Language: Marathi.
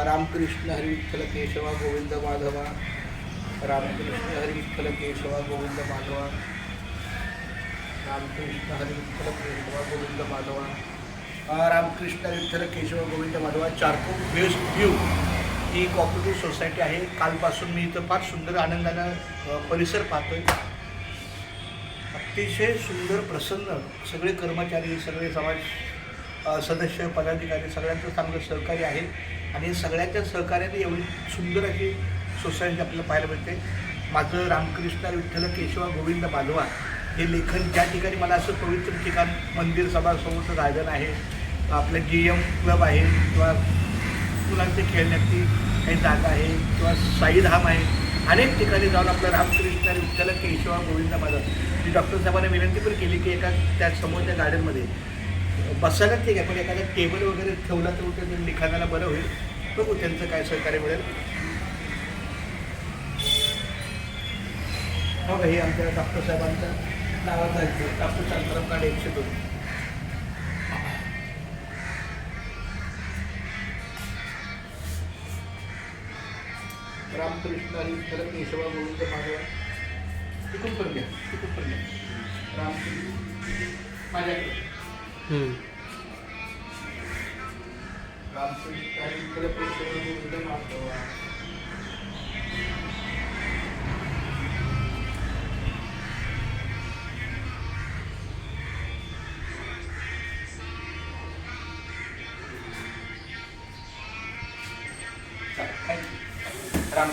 रामकृष्ण हरी विठ्ठल केशवा गोविंद माधवा. रामकृष्ण हरी विठ्ठल केशवा गोविंद माधवा. रामकृष्ण हरी विठ्ठल केशवा गोविंद माधवा. रामकृष्ण विठ्ठल केशव गोविंद माधवा. चारकोप वेस्ट व्ह्यू ही कॉपरेटिव्ह सोसायटी आहे. कालपासून मी इथं फार सुंदर आनंदानं परिसर पाहतोय. अतिशय सुंदर प्रसन्न सगळे कर्मचारी, सगळे समाज सदस्य, पदाधिकारी सगळ्यांचं चांगलं सहकार्य आहे आणि सगळ्यांच्या सहकार्याने एवढी सुंदर अशी सोसायटी आपल्याला पाहायला मिळते. माझं रामकृष्ण विठ्ठल केशवा गोविंद माधवा हे लेखन ज्या ठिकाणी मला असं पवित्र ठिकाण, मंदिर, सभासमोरचं गार्डन आहे, आपलं GM क्लब आहे किंवा मुलांचे खेळण्याची काही जागा आहे किंवा साईधाम आहे, अनेक ठिकाणी जाऊन आपलं रामकृष्ण विठ्ठल केशवा गोविंद माधवा. मी डॉक्टर साहेबांना विनंती पण केली की एका त्या समोरच्या गार्डनमध्ये बसायला ठीक आहे, पण एखादा टेबल वगैरे ठेवला तर ते लिखाणाला बरं होईल. बघू त्यांचं काय सहकार्य मिळेल. हो, हे आमच्या डॉक्टर साहेबांचं नावाचं आहे, डॉक्टर शांताराम काळे 102. रामकृष्ण हरी विठ्ठल केशवा गोविंद माधवा. तिकून पण घ्या, तिकून पण घ्या. रामकृष्ण माझ्याकडे. रामकृष्ण हरी विठ्ठल केशवा गोविंद माधवा. राम